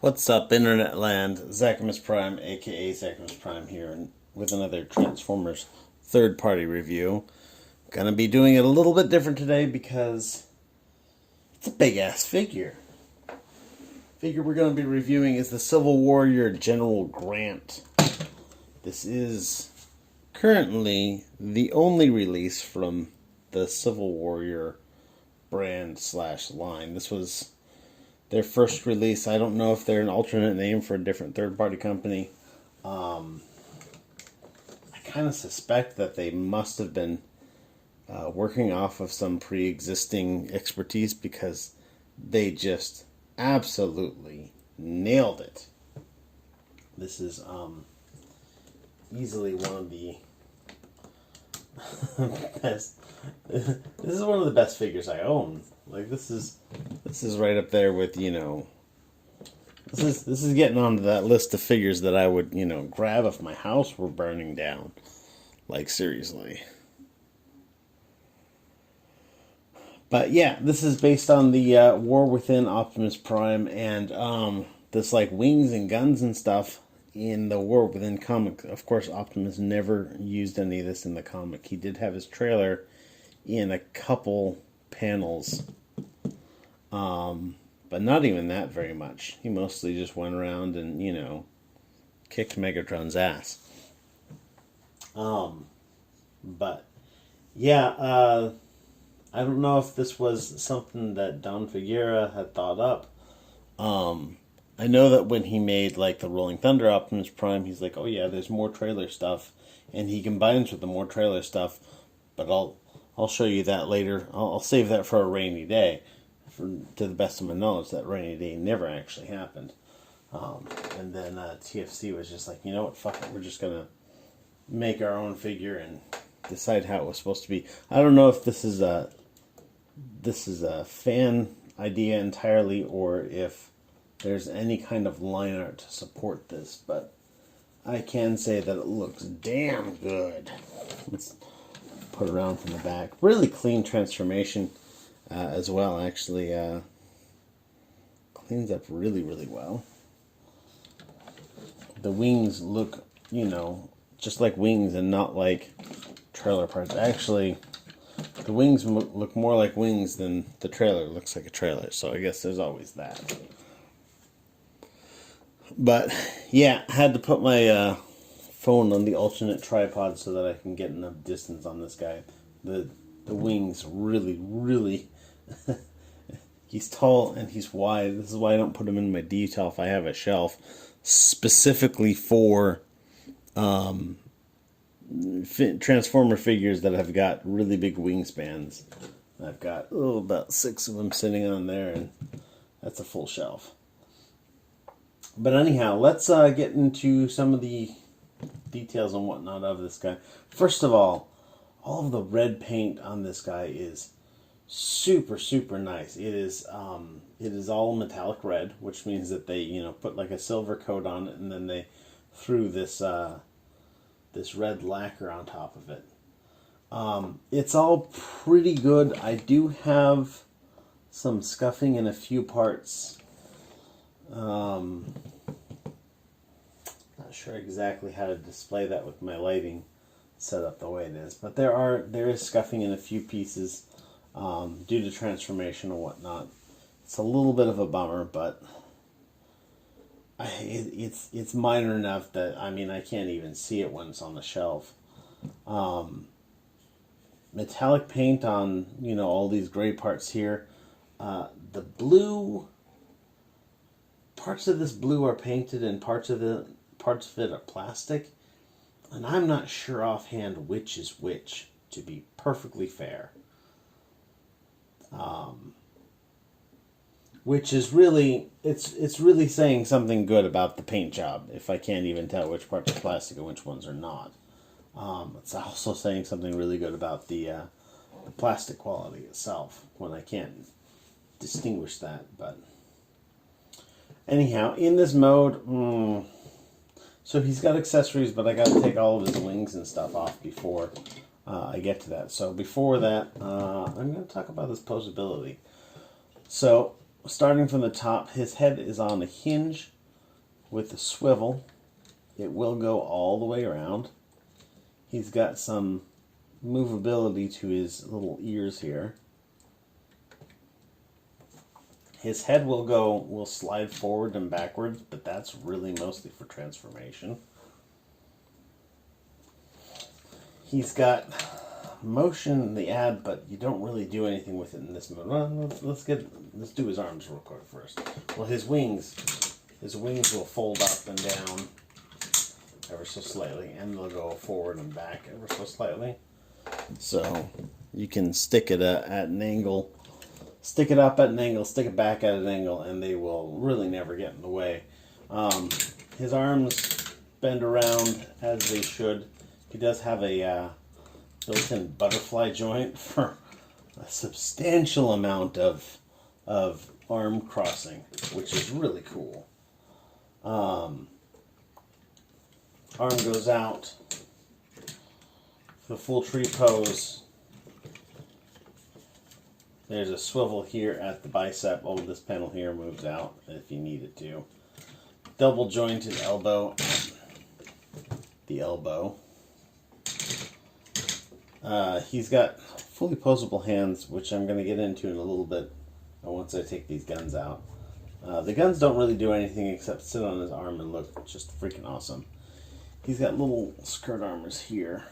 What's up, Internet Land? Optimus Prime, aka Optimus Prime, here, and with another Transformers third-party review. Gonna be doing it a little bit different today because it's a big-ass figure. Figure we're gonna be reviewing is the Civil Warrior General Grant. This is currently the only release from the Civil Warrior brand / line. This was their first release. I don't know if they're an alternate name for a different third-party company. I kind of suspect that they must have been working off of some pre-existing expertise because they just absolutely nailed it. This is easily one of the best. This is one of the best figures I own. Like this is right up there with, this is getting onto that list of figures that I would, grab if my house were burning down. Like seriously. But yeah, this is based on the War Within Optimus Prime and this like wings and guns and stuff in the War Within comic. Of course, Optimus never used any of this in the comic. He did have his trailer in a couple panels, but not even that very much. He mostly just went around and, kicked Megatron's ass. But yeah, I don't know if this was something that Don Figueira had thought up. I know that when he made like the Rolling Thunder Optimus Prime, he's like, oh yeah, there's more trailer stuff, and he combines with the more trailer stuff, but I'll show you that later. I'll save that for a rainy day. To the best of my knowledge, that rainy day never actually happened. And then TFC was just like, you know what, fuck it, we're just gonna make our own figure and decide how it was supposed to be. I don't know if this is a fan idea entirely, or if there's any kind of line art to support this, but I can say that it looks damn good. Let's put it around from the back. Really clean transformation as well, actually. Cleans up really, really well. The wings look, just like wings and not like trailer parts. Actually, the wings look more like wings than the trailer looks like a trailer, so I guess there's always that. But yeah, I had to put my phone on the alternate tripod so that I can get enough distance on this guy. The wings really, really... He's tall and he's wide. This is why I don't put him in my detail if I have a shelf. Specifically for Transformer figures that have got really big wingspans. I've got about 6 of them sitting on there, and that's a full shelf. But anyhow, let's get into some of the details and whatnot of this guy. First of all of the red paint on this guy is super, super nice. It is all metallic red, which means that they, put like a silver coat on it, and then they threw this this red lacquer on top of it. It's all pretty good. I do have some scuffing in a few parts. Not sure exactly how to display that with my lighting set up the way it is, but there is scuffing in a few pieces due to transformation and whatnot. It's a little bit of a bummer, but it's minor enough that I can't even see it when it's on the shelf. Metallic paint on all these gray parts here. The blue parts of this blue are painted, and parts of it are plastic, and I'm not sure offhand which is which, to be perfectly fair. Which is really, it's really saying something good about the paint job if I can't even tell which parts are plastic and which ones are not. It's also saying something really good about the plastic quality itself when I can't distinguish that. But anyhow, in this mode, so he's got accessories, but I got to take all of his wings and stuff off before I get to that. So before that, I'm going to talk about this posability. So starting from the top, his head is on a hinge with a swivel. It will go all the way around. He's got some movability to his little ears here. His head will slide forward and backwards, but that's really mostly for transformation. He's got motion in the ad, but you don't really do anything with it in this mode. Well, let's do his arms real quick first. Well, his wings will fold up and down ever so slightly, and they'll go forward and back ever so slightly. So you can stick it at an angle. Stick it up at an angle, stick it back at an angle, and they will really never get in the way. His arms bend around as they should. He does have a built-in butterfly joint for a substantial amount of arm crossing, which is really cool. Arm goes out. The full tree pose. There's a swivel here at the bicep. Oh, this panel here moves out if you need it to. Double jointed elbow at the elbow. He's got fully posable hands, which I'm going to get into in a little bit once I take these guns out. The guns don't really do anything except sit on his arm and look just freaking awesome. He's got little skirt armors here.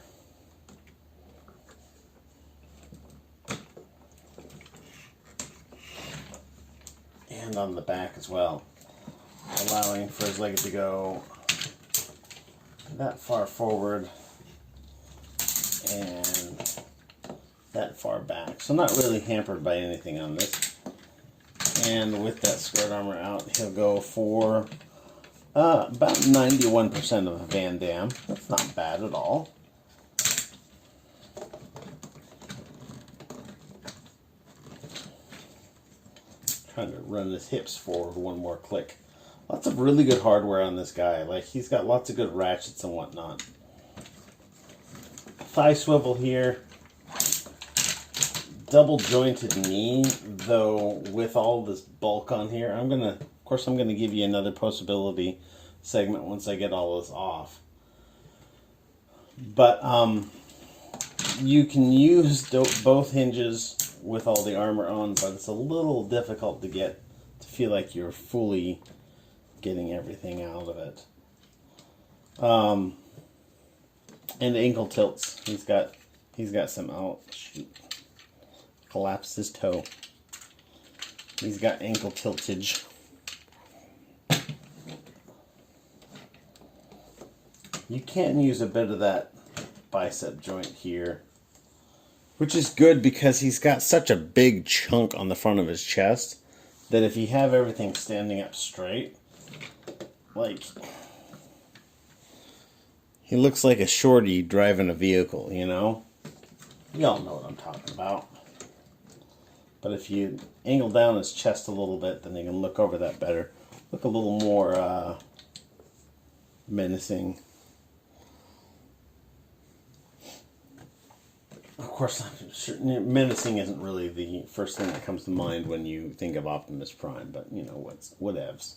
And on the back as well, allowing for his leg to go that far forward and that far back. So not really hampered by anything on this. And with that skirt armor out, he'll go for about 91% of a Van Damme. That's not bad at all. Trying to run his hips forward one more click. Lots of really good hardware on this guy. Like, he's got lots of good ratchets and whatnot. Thigh swivel here. Double jointed knee, though with all this bulk on here. I'm gonna give you another Posability segment once I get all this off. But you can use both hinges with all the armor on, but it's a little difficult to feel like you're fully getting everything out of it. And ankle tilts. He's got some, oh shoot, collapsed his toe. He's got ankle tiltage. You can use a bit of that bicep joint here, which is good because he's got such a big chunk on the front of his chest that if you have everything standing up straight, like, he looks like a shorty driving a vehicle, you know? Y'all know what I'm talking about. But if you angle down his chest a little bit, then you can look over that better. Look a little more menacing. Of course, menacing isn't really the first thing that comes to mind when you think of Optimus Prime, but you know, whatevs.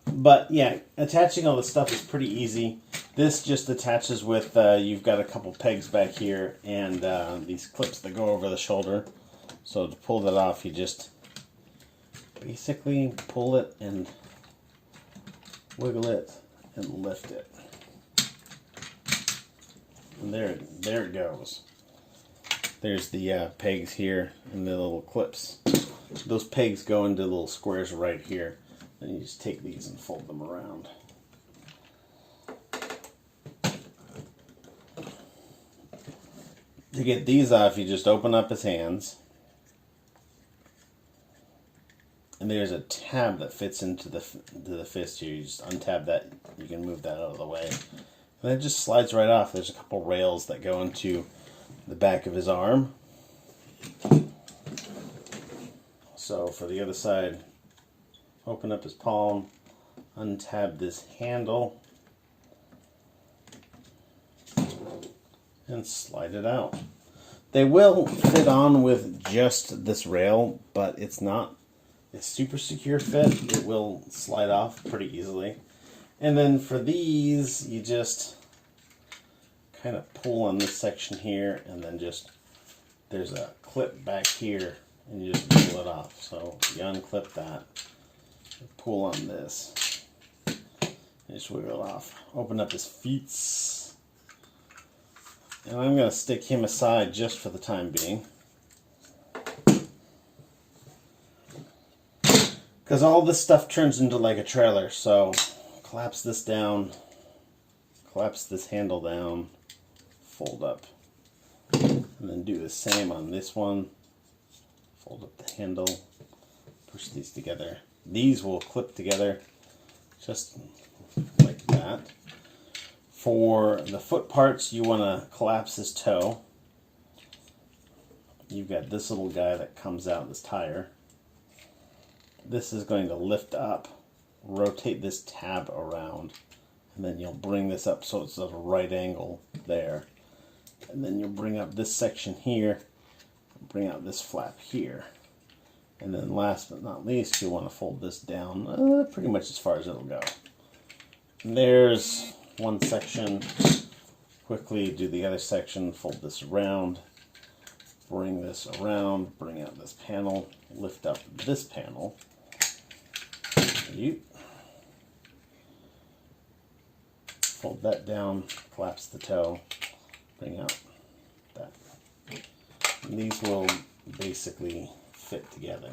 But yeah, attaching all this stuff is pretty easy. This just attaches with, you've got a couple pegs back here and these clips that go over the shoulder. So to pull that off, you just basically pull it and wiggle it and lift it. And there it goes. There's the pegs here and the little clips. Those pegs go into little squares right here. And you just take these and fold them around. To get these off, you just open up his hands. And there's a tab that fits into the fist here. You just untab that. You can move that out of the way. And it just slides right off. There's a couple rails that go into the back of his arm. So for the other side, open up his palm, untab this handle, and slide it out. They will fit on with just this rail, but it's not a super secure fit. It will slide off pretty easily. And then for these, you just kind of pull on this section here, and then just, there's a clip back here, and you just pull it off. So you unclip that, pull on this, and just wiggle it off. Open up his feet. And I'm going to stick him aside just for the time being, because all this stuff turns into like a trailer. So collapse this down, collapse this handle down, fold up, and then do the same on this one. Fold up the handle, push these together. These will clip together just like that. For the foot parts, you want to collapse this toe. You've got this little guy that comes out, this tire. This is going to lift up, rotate this tab around, and then you'll bring this up so it's at a right angle there. And then you'll bring up this section here, bring out this flap here. And then last but not least, you want to fold this down pretty much as far as it'll go. And there's one section. Quickly do the other section, fold this around, bring this around, bring out this panel, lift up this panel. Fold that down, collapse the toe, bring out that. And these will basically fit together,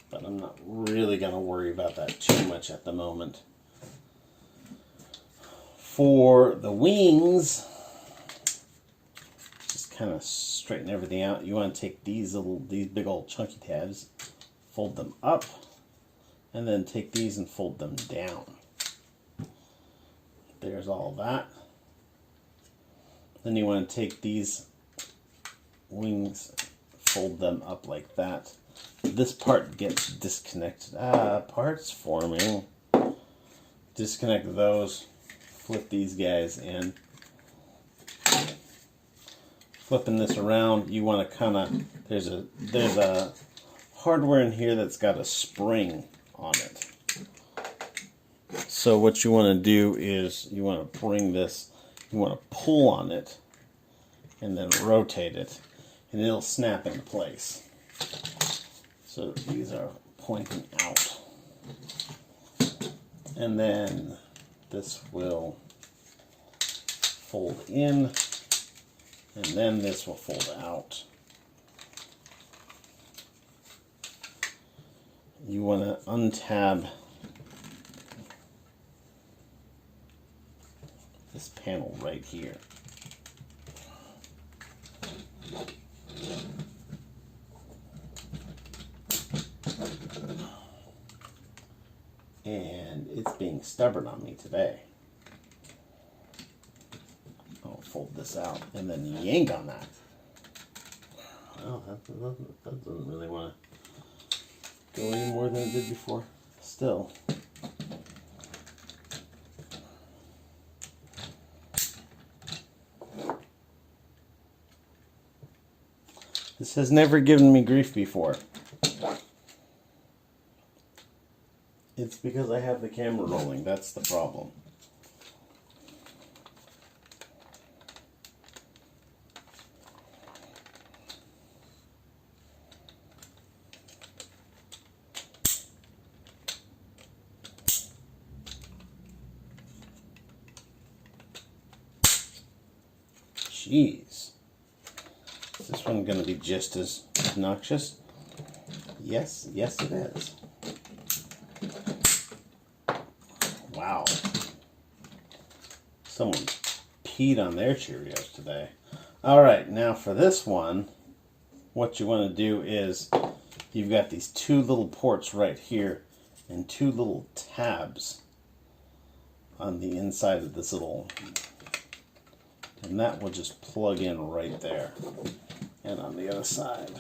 but I'm not really going to worry about that too much at the moment. For the wings, just kind of straighten everything out. You want to take these big old chunky tabs, fold them up, and then take these and fold them down. There's all that. Then you want to take these wings, fold them up like that. This part gets disconnected. Parts forming. Disconnect those. Flip these guys in. Flipping this around, you want to kind of, there's a hardware in here that's got a spring on it. So what you want to do is you want to bring this, you want to pull on it and then rotate it, and it'll snap into place. So these are pointing out. And then this will fold in, and then this will fold out. You want to untab this panel right here. And it's being stubborn on me today. I'll fold this out and then yank on that. Well, that doesn't really want to go any more than it did before. Still. This has never given me grief before. It's because I have the camera rolling. That's the problem. Jeez. Is this one going to be just as obnoxious? Yes, yes it is. Wow. Someone peed on their Cheerios today. Alright, now for this one, what you want to do is, you've got these two little ports right here, and two little tabs on the inside of this little, and that will just plug in right there. And on the other side.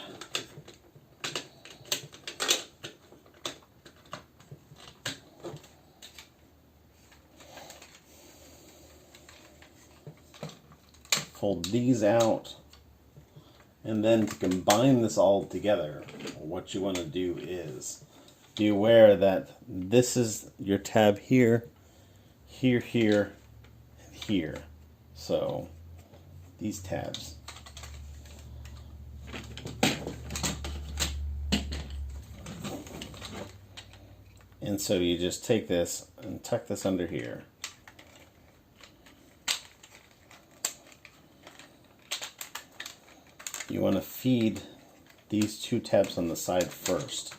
Fold these out, And then to combine this all together, what you want to do is be aware that this is your tab here, here, here, and here. So these tabs. And so you just take this and tuck this under here. You want to feed these two tabs on the side first.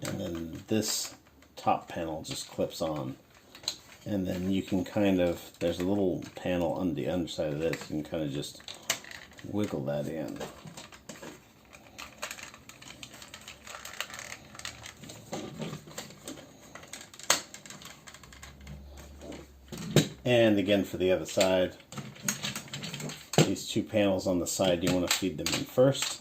And then this top panel just clips on. And then you can kind of, there's a little panel on the underside of this, you can kind of just wiggle that in. And again for the other side, these two panels on the side, you want to feed them in first.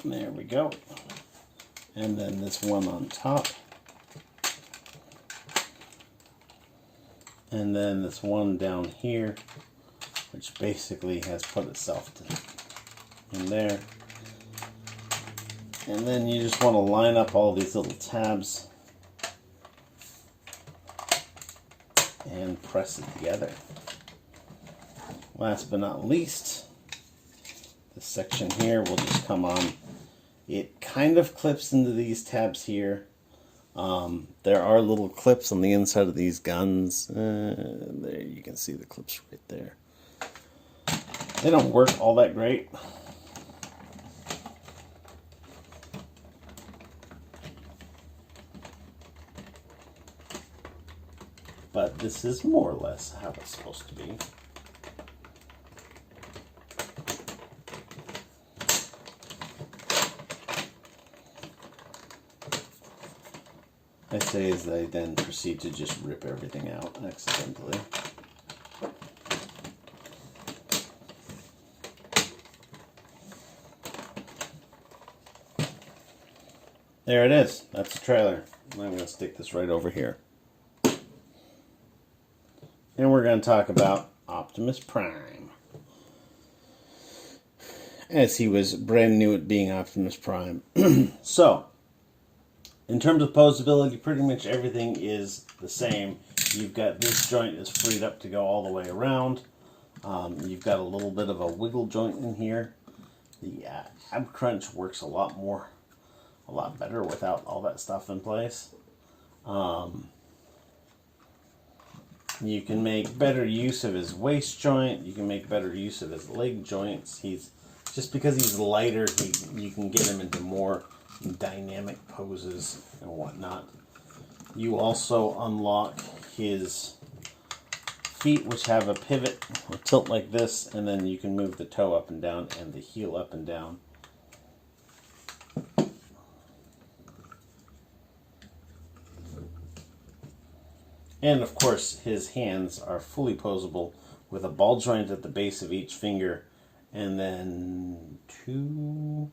There we go. And then this one on top. And then this one down here, which basically has put itself in there. And then you just want to line up all these little tabs and press it together. Last but not least, this section here will just come on. It kind of clips into these tabs here. There are little clips on the inside of these guns. There you can see the clips right there. They don't work all that great. But this is more or less how it's supposed to be. I say as they then proceed to just rip everything out accidentally. There it is. That's the trailer. I'm going to stick this right over here. And we're going to talk about Optimus Prime. As he was brand new at being Optimus Prime. So, in terms of posability, pretty much everything is the same. You've got this joint is freed up to go all the way around. You've got a little bit of a wiggle joint in here. The ab crunch works a lot better without all that stuff in place. You can make better use of his waist joint. You can make better use of his leg joints. He's just because he's lighter, you can get him into more dynamic poses and whatnot. You also unlock his feet, which have a pivot or tilt like this, and then you can move the toe up and down and the heel up and down. And of course his hands are fully posable with a ball joint at the base of each finger, and then 2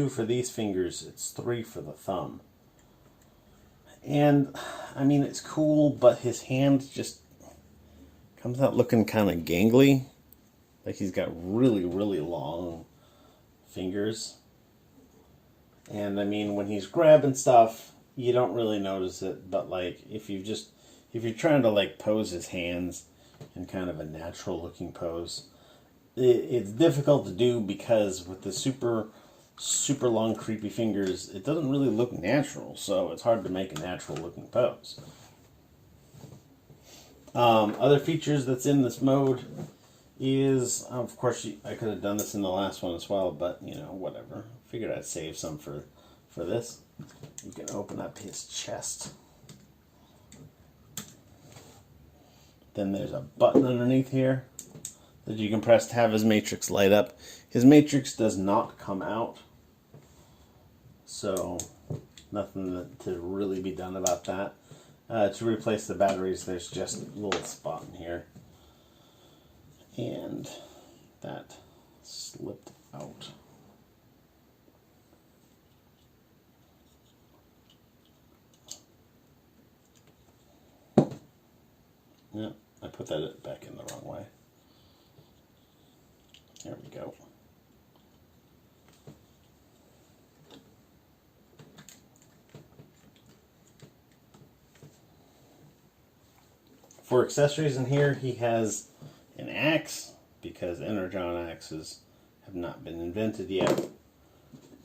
for these fingers, it's 3 for the thumb. And I mean, it's cool, but his hand just comes out looking kind of gangly. Like he's got really, really long fingers. And I mean, when he's grabbing stuff, you don't really notice it, but like if you're trying to like pose his hands in kind of a natural looking pose, it's difficult to do because with the super long creepy fingers, it doesn't really look natural, so it's hard to make a natural looking pose. Other features that's in this mode is, of course, I could have done this in the last one as well, but you know, whatever. Figured I'd save some for this. You can open up his chest. Then there's a button underneath here that you can press to have his matrix light up. His matrix does not come out, so nothing to really be done about that. To replace the batteries, there's just a little spot in here. And that slipped out. Yeah, I put that back in the wrong way. There we go. For accessories in here, he has an axe, because Energon axes have not been invented yet.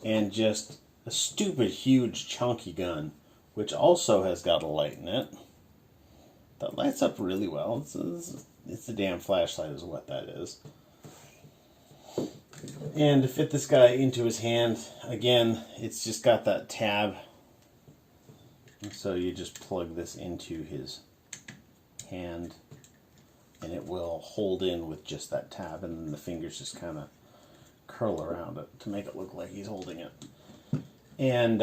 And just a stupid, huge, chunky gun, which also has got a light in it. That lights up really well. It's a damn flashlight is what that is. And to fit this guy into his hand, again, it's just got that tab. So you just plug this into his hand and it will hold in with just that tab, and then the fingers just kind of curl around it to make it look like he's holding it. And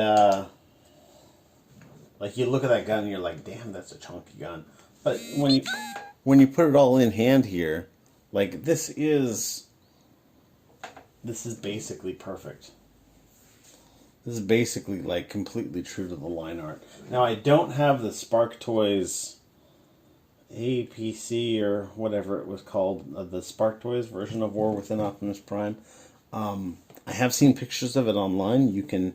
like you look at that gun and you're like, damn, that's a chunky gun. But when you put it all in hand here, like this is basically perfect. This is basically like completely true to the line art. Now I don't have the Spark Toys APC or whatever it was called, the Spark Toys version of War Within Optimus Prime. I have seen pictures of it online. You can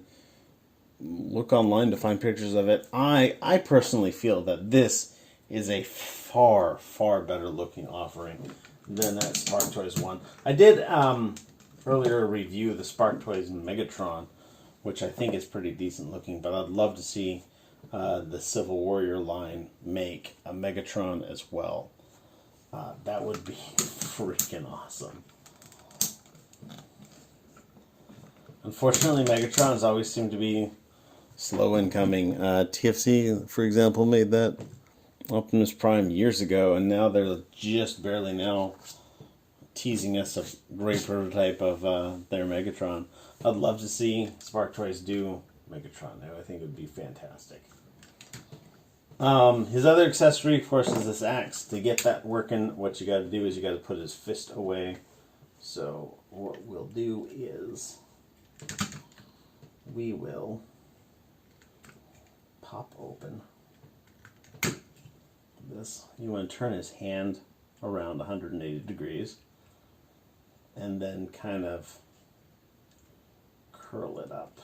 look online to find pictures of it. I personally feel that this is a far, far better looking offering than that Spark Toys one. I did earlier review the Spark Toys Megatron, which I think is pretty decent looking, but I'd love to see the Civil Warrior line make a Megatron as well. That would be freaking awesome. Unfortunately, Megatrons always seem to be slow incoming. TFC, for example, made that Optimus Prime years ago, and now they're just barely now teasing us a great prototype of their Megatron. I'd love to see Spark Toys do Megatron now. I think it would be fantastic. His other accessory, of course, is this axe. To get that working, what you got to do is you got to put his fist away. So what we'll do is we will pop open this. You want to turn his hand around 180 degrees and then kind of curl it up.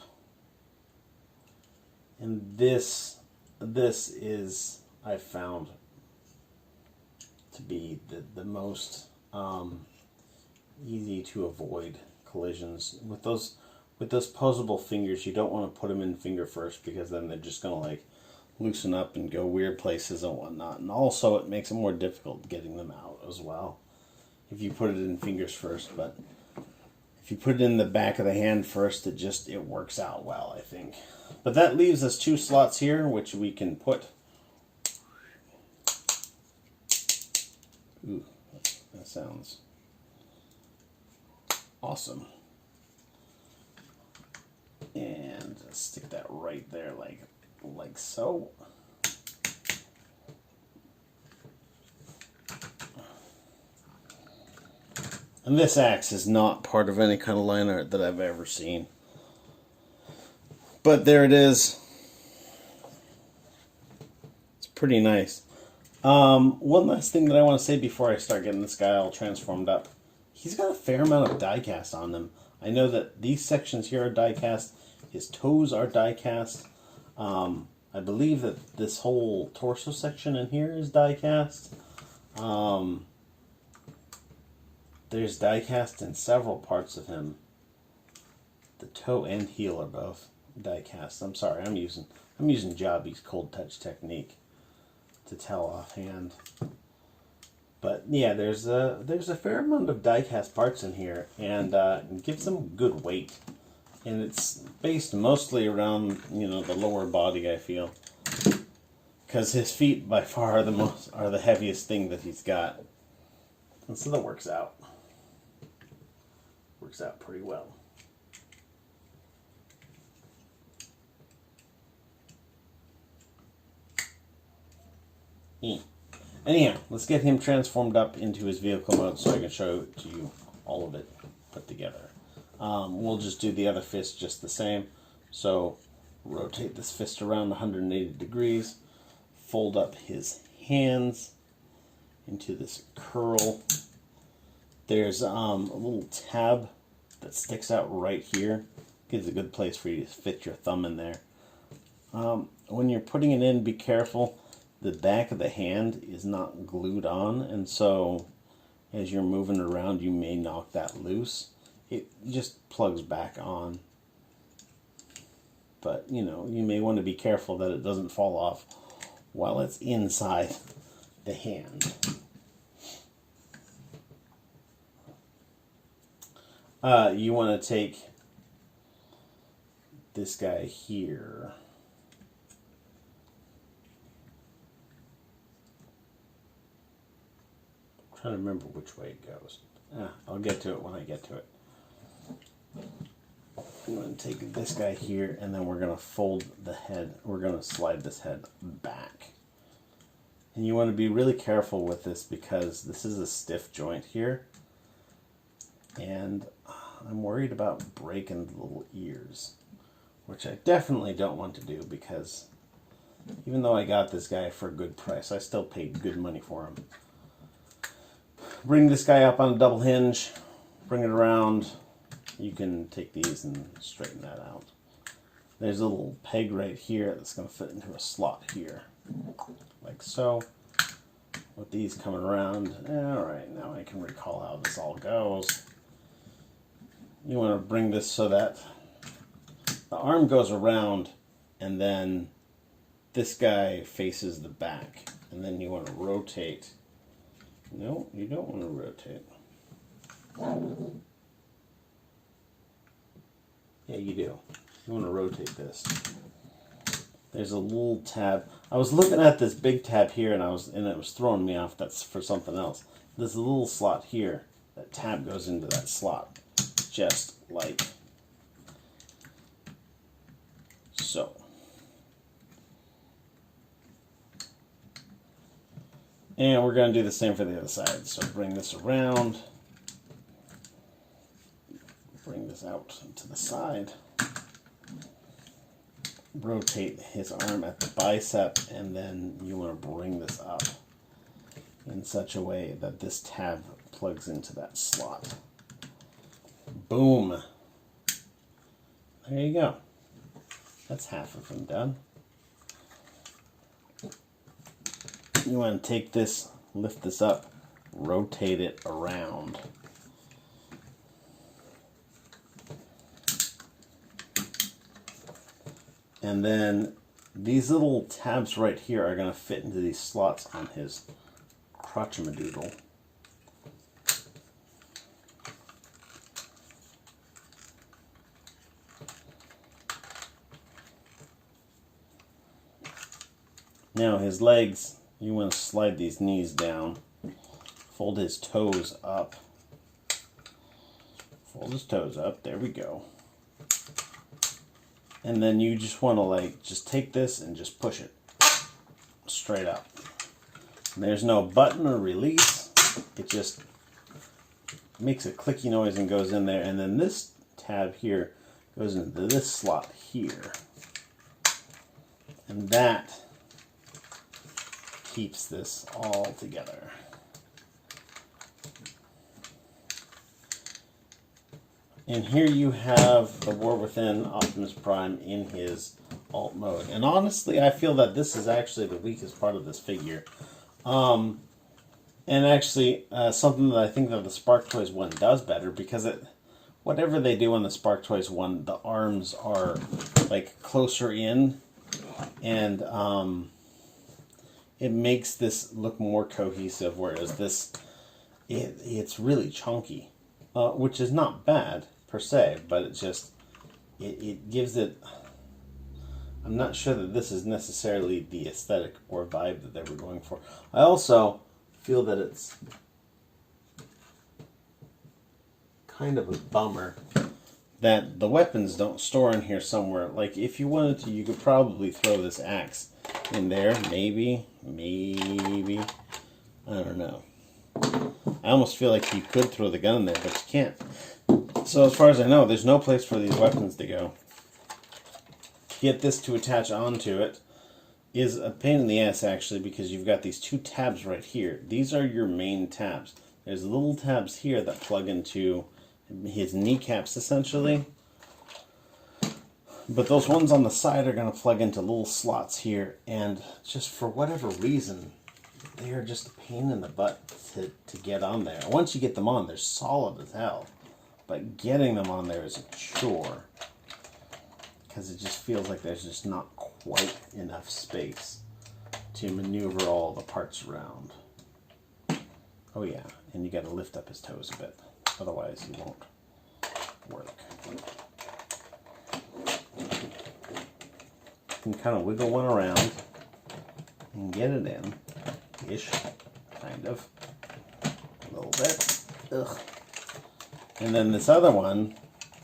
And this is, I found, to be the most easy to avoid collisions. With those posable fingers, you don't want to put them in finger first, because then they're just going to like loosen up and go weird places and whatnot. And also it makes it more difficult getting them out as well if you put it in fingers first. But if you put it in the back of the hand first, it works out well, I think. But that leaves us 2 slots here, which we can put. Ooh, that sounds awesome. And stick that right there, like so. And this axe is not part of any kind of line art that I've ever seen. But there it is. It's pretty nice. One last thing that I want to say before I start getting this guy all transformed up. He's got a fair amount of die cast on him. I know that these sections here are die cast. His toes are die cast. I believe that this whole torso section in here is die cast. There's die cast in several parts of him. The toe and heel are both die cast. I'm sorry, I'm using Jobby's cold touch technique to tell offhand. But yeah, there's a fair amount of die cast parts in here, and it gives them good weight. And it's based mostly around, the lower body, I feel, because his feet by far are the heaviest thing that he's got, and so that works out pretty well. Anyhow, let's get him transformed up into his vehicle mode so I can show to you all of it put together. We'll just do the other fist just the same. So rotate this fist around 180 degrees, fold up his hands into this curl. There's a little tab that sticks out right here. Gives a good place for you to fit your thumb in there. When you're putting it in, be careful. The back of the hand is not glued on, and so as you're moving around, you may knock that loose. It just plugs back on. But, you know, you may want to be careful that it doesn't fall off while it's inside the hand. You want to take this guy here. I'm trying to remember which way it goes. I'll get to it when I get to it. I'm going to take this guy here, and then we're going to fold the head. We're going to slide this head back. And you want to be really careful with this because this is a stiff joint here. And I'm worried about breaking the little ears, which I definitely don't want to do because even though I got this guy for a good price, I still paid good money for him. Bring this guy up on a double hinge, bring it around. You can take these and straighten that out. There's a little peg right here that's going to fit into a slot here, like so. With these coming around, all right, now I can recall how this all goes. You want to bring this so that the arm goes around and then this guy faces the back. And then you want to rotate. No, you don't want to rotate. Yeah, you do. You want to rotate this. There's a little tab. I was looking at this big tab here and it was throwing me off. That's for something else. There's a little slot here. That tab goes into that slot. Just like so. And we're going to do the same for the other side. So bring this around. Bring this out to the side. Rotate his arm at the bicep, and then you want to bring this up in such a way that this tab plugs into that slot. Boom. There you go. That's half of them done. You want to take this, lift this up, rotate it around. And then these little tabs right here are going to fit into these slots on his Crotchamadoodle. Now his legs, you want to slide these knees down, fold his toes up. Fold his toes up, there we go. And then you just want to just take this and just push it straight up. And there's no button or release. It just makes a clicky noise and goes in there. And then this tab here goes into this slot here. And that keeps this all together. And here you have the War Within Optimus Prime in his alt mode. And honestly, I feel that this is actually the weakest part of this figure. And actually, something that I think that the Spark Toys one does better, because whatever they do on the Spark Toys one, the arms are like closer in, and it makes this look more cohesive, whereas this, it's really chunky, which is not bad per se, but it gives it, I'm not sure that this is necessarily the aesthetic or vibe that they were going for. I also feel that it's kind of a bummer that the weapons don't store in here somewhere. Like, if you wanted to, you could probably throw this axe in there. Maybe. I don't know. I almost feel like you could throw the gun in there, but you can't. So as far as I know, there's no place for these weapons to go. Get this to attach onto it is a pain in the ass, actually, because you've got these two tabs right here. These are your main tabs. There's little tabs here that plug into his kneecaps, essentially. But those ones on the side are going to plug into little slots here, and just for whatever reason, they are just a pain in the butt to get on there. Once you get them on, they're solid as hell. But getting them on there is a chore, because it just feels like there's just not quite enough space to maneuver all the parts around. Oh yeah, and you got to lift up his toes a bit, otherwise he won't work. You can kind of wiggle one around and get it in, ish, kind of, a little bit. Ugh. And then this other one,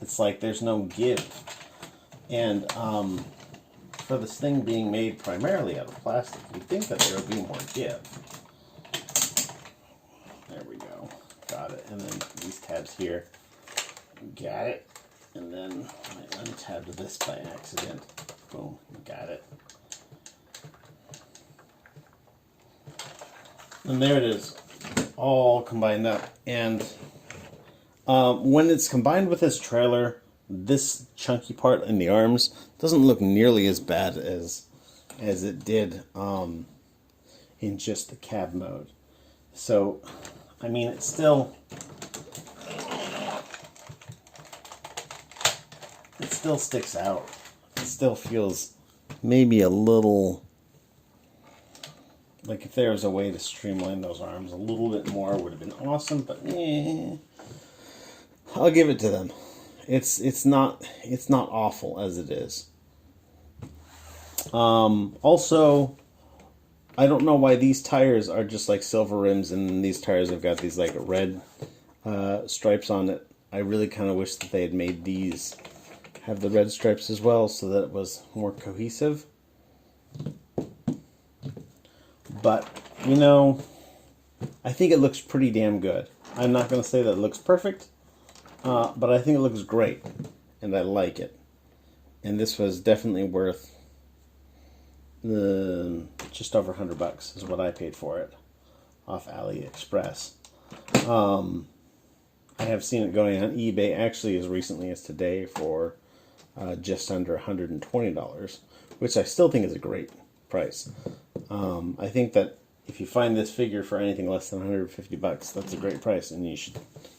it's like there's no give. And for this thing being made primarily out of plastic, you'd think that there would be more give. There we go. Got it. And then these tabs here. Got it. And then I untabbed this by accident. Boom. Got it. And there it is. All combined up. And when it's combined with this trailer, this chunky part in the arms doesn't look nearly as bad as it did in just the cab mode. So, I mean, it still sticks out. It still feels maybe a little like if there was a way to streamline those arms a little bit more, would have been awesome. But I'll give it to them. It's not awful as it is. Also, I don't know why these tires are just like silver rims, and these tires have got these like red stripes on it. I really kind of wish that they had made these have the red stripes as well, so that it was more cohesive. But you know, I think it looks pretty damn good. I'm not going to say that it looks perfect. But I think it looks great, and I like it. And this was definitely worth just over $100 is what I paid for it off AliExpress. I have seen it going on eBay actually as recently as today for just under $120, which I still think is a great price. I think that if you find this figure for anything less than $150, that's a great price, and you should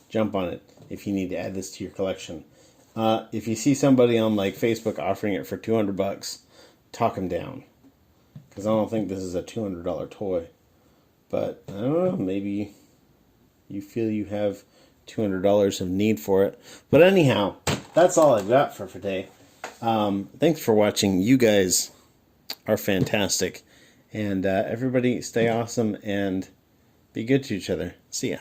jump on it if you need to add this to your collection. If you see somebody on like Facebook offering it for $200, talk them down, because I don't think this is a $200 toy. But I don't know, maybe you feel you have $200 of need for it. But anyhow, that's all I've got for today. Thanks for watching. You guys are fantastic, and everybody stay awesome and be good to each other. See ya.